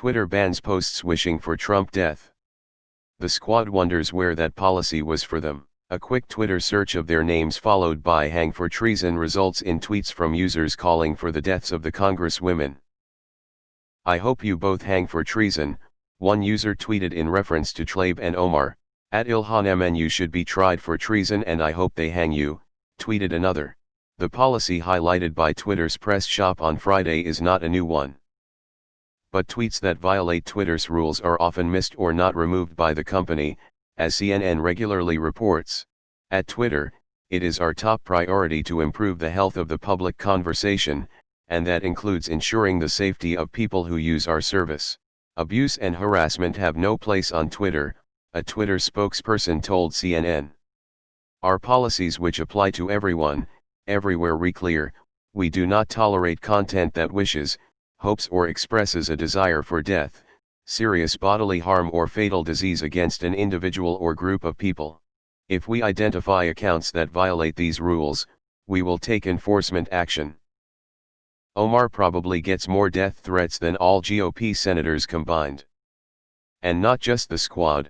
Twitter bans posts wishing for Trump death. The squad wonders where that policy was for them. A quick Twitter search of their names followed by hang for treason results in tweets from users calling for the deaths of the Congresswomen. I hope you both hang for treason, one user tweeted in reference to Tlaib and Omar. At Ilhan Mn you should be tried for treason and I hope they hang you, tweeted another. The policy highlighted by Twitter's press shop on Friday is not a new one. But tweets that violate Twitter's rules are often missed or not removed by the company, as CNN regularly reports. At Twitter, it is our top priority to improve the health of the public conversation, and that includes ensuring the safety of people who use our service. Abuse and harassment have no place on Twitter, a Twitter spokesperson told CNN. Our policies which apply to everyone, everywhere are clear. We do not tolerate content that wishes, hopes or expresses a desire for death, serious bodily harm or fatal disease against an individual or group of people. If we identify accounts that violate these rules, we will take enforcement action. Omar probably gets more death threats than all GOP senators combined. And not just the squad.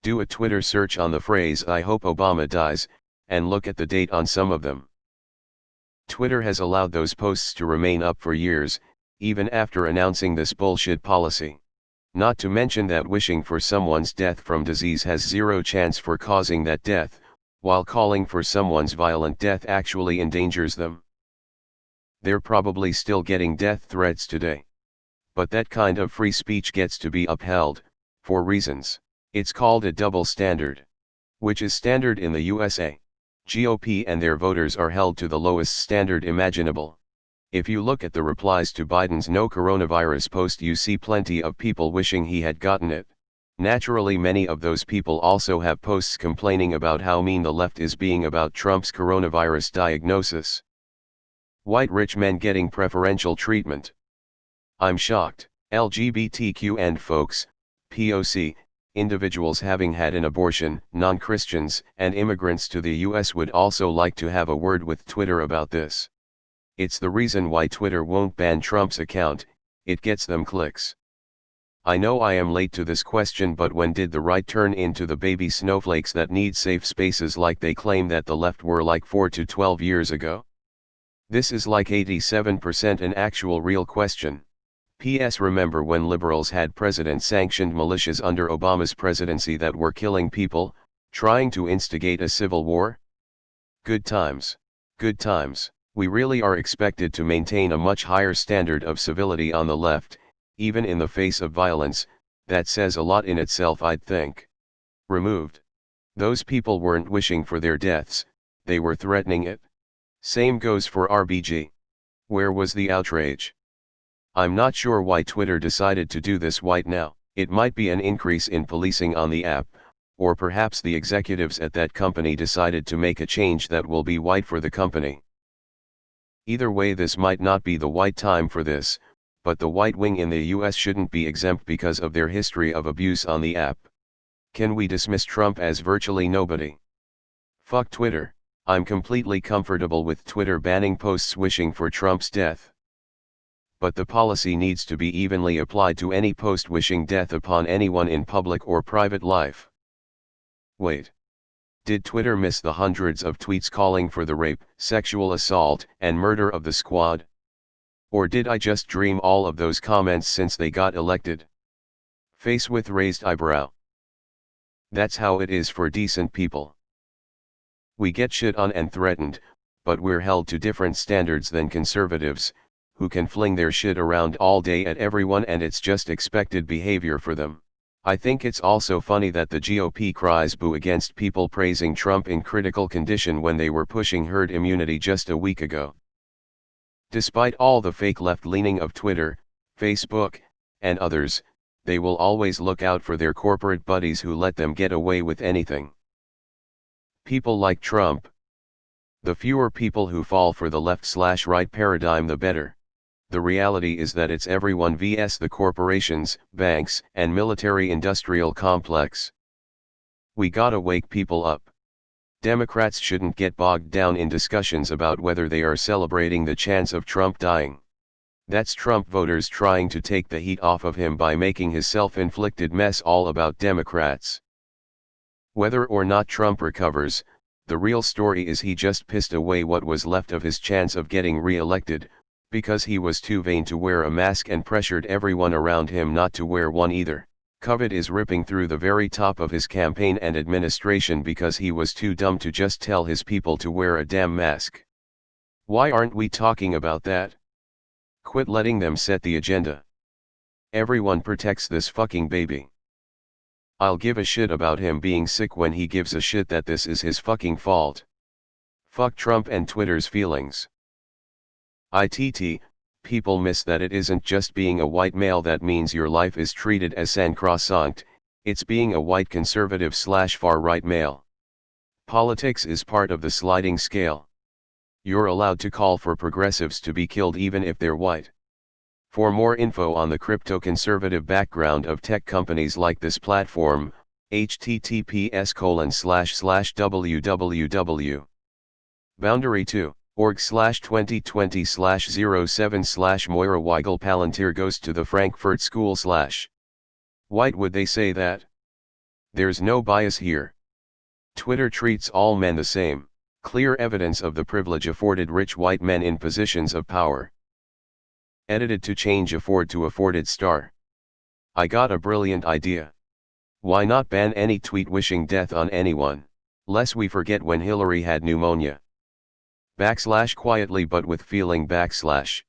Do a Twitter search on the phrase "I hope Obama dies," and look at the date on some of them. Twitter has allowed those posts to remain up for years, even after announcing this bullshit policy. Not to mention that wishing for someone's death from disease has zero chance for causing that death, while calling for someone's violent death actually endangers them. They're probably still getting death threats today. But that kind of free speech gets to be upheld, for reasons. It's called a double standard. Which is standard in the USA. GOP and their voters are held to the lowest standard imaginable. If you look at the replies to Biden's no coronavirus post, you see plenty of people wishing he had gotten it. Naturally, many of those people also have posts complaining about how mean the left is being about Trump's coronavirus diagnosis. White rich men getting preferential treatment. I'm shocked. LGBTQ and folks, POC, individuals having had an abortion, non-Christians, and immigrants to the US would also like to have a word with Twitter about this. It's the reason why Twitter won't ban Trump's account, it gets them clicks. I know I am late to this question, but when did the right turn into the baby snowflakes that need safe spaces like they claim that the left were like 4 to 12 years ago? This is like 87% an actual real question. P.S. Remember when liberals had president-sanctioned militias under Obama's presidency that were killing people, trying to instigate a civil war? Good times. Good times. We really are expected to maintain a much higher standard of civility on the left, even in the face of violence. That says a lot in itself, I'd think. Removed. Those people weren't wishing for their deaths, they were threatening it. Same goes for RBG. Where was the outrage? I'm not sure why Twitter decided to do this right now. It might be an increase in policing on the app, or perhaps the executives at that company decided to make a change that will be right for the company. Either way, this might not be the right time for this, but the right wing in the US shouldn't be exempt because of their history of abuse on the app. Can we dismiss Trump as virtually nobody? Fuck Twitter. I'm completely comfortable with Twitter banning posts wishing for Trump's death. But the policy needs to be evenly applied to any post wishing death upon anyone in public or private life. Wait. Did Twitter miss the hundreds of tweets calling for the rape, sexual assault, and murder of the squad? Or did I just dream all of those comments since they got elected? Face with raised eyebrow. That's how it is for decent people. We get shit on and threatened, but we're held to different standards than conservatives, who can fling their shit around all day at everyone and it's just expected behavior for them. I think it's also funny that the GOP cries boo against people praising Trump in critical condition when they were pushing herd immunity just a week ago. Despite all the fake left-leaning of Twitter, Facebook, and others, they will always look out for their corporate buddies who let them get away with anything. People like Trump. The fewer people who fall for the left/right paradigm, the better. The reality is that it's everyone vs the corporations, banks, and military-industrial complex. We gotta wake people up. Democrats shouldn't get bogged down in discussions about whether they are celebrating the chance of Trump dying. That's Trump voters trying to take the heat off of him by making his self-inflicted mess all about Democrats. Whether or not Trump recovers, the real story is he just pissed away what was left of his chance of getting re-elected, because he was too vain to wear a mask and pressured everyone around him not to wear one either. COVID is ripping through the very top of his campaign and administration because he was too dumb to just tell his people to wear a damn mask. Why aren't we talking about that? Quit letting them set the agenda. Everyone protects this fucking baby. I'll give a shit about him being sick when he gives a shit that this is his fucking fault. Fuck Trump and Twitter's feelings. People miss that it isn't just being a white male that means your life is treated as sacrosanct, it's being a white conservative/far-right male. Politics is part of the sliding scale. You're allowed to call for progressives to be killed even if they're white. For more info on the crypto-conservative background of tech companies like this platform, https://www.boundary2.org/2020/07/ Moira Weigel Palantir goes to the Frankfurt School / White would they say that? There's no bias here. Twitter treats all men the same, clear evidence of the privilege afforded rich white men in positions of power. Edited to change afford to afforded star. I got a brilliant idea. Why not ban any tweet wishing death on anyone, lest we forget when Hillary had pneumonia. /quietly but with feeling / #devos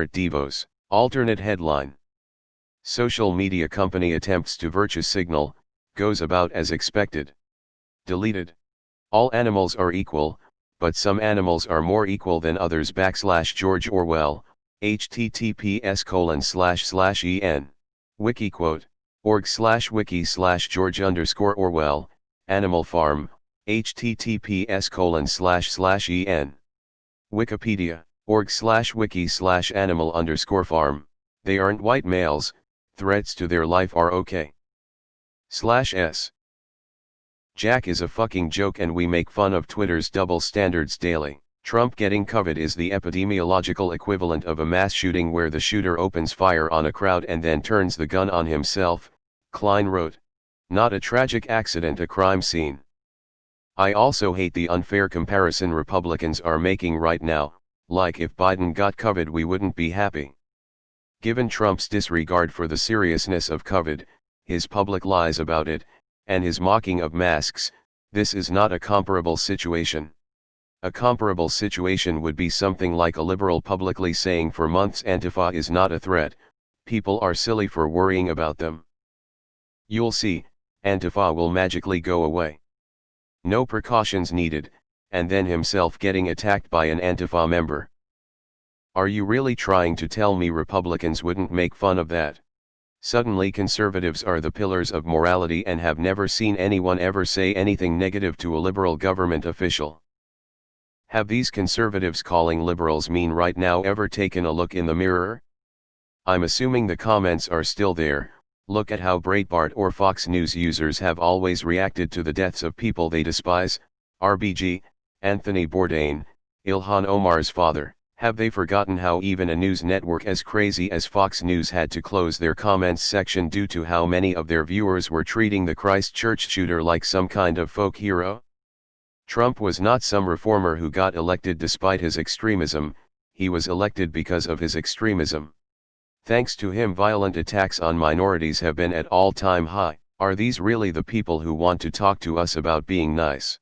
#devos. Alternate headline. Social media company attempts to virtue signal, goes about as expected. Deleted. All animals are equal, but some animals are more equal than others. /George Orwell, https://en. Wikiquote, org/wiki/George_Orwell, Animal Farm, https://en. Wikipedia, org/wiki/animal_farm, they aren't white males, threats to their life are okay. /s. Jack is a fucking joke and we make fun of Twitter's double standards daily. Trump getting COVID is the epidemiological equivalent of a mass shooting where the shooter opens fire on a crowd and then turns the gun on himself, Klein wrote. Not a tragic accident, a crime scene. I also hate the unfair comparison Republicans are making right now, like if Biden got COVID we wouldn't be happy. Given Trump's disregard for the seriousness of COVID, his public lies about it, and his mocking of masks, this is not a comparable situation. A comparable situation would be something like a liberal publicly saying for months Antifa is not a threat, people are silly for worrying about them. You'll see, Antifa will magically go away. No precautions needed, and then himself getting attacked by an Antifa member. Are you really trying to tell me Republicans wouldn't make fun of that? Suddenly conservatives are the pillars of morality and have never seen anyone ever say anything negative to a liberal government official. Have these conservatives calling liberals mean right now ever taken a look in the mirror? I'm assuming the comments are still there. Look at how Breitbart or Fox News users have always reacted to the deaths of people they despise, RBG, Anthony Bourdain, Ilhan Omar's father. Have they forgotten how even a news network as crazy as Fox News had to close their comments section due to how many of their viewers were treating the Christchurch shooter like some kind of folk hero? Trump was not some reformer who got elected despite his extremism, he was elected because of his extremism. Thanks to him, violent attacks on minorities have been at all-time high. Are these really the people who want to talk to us about being nice?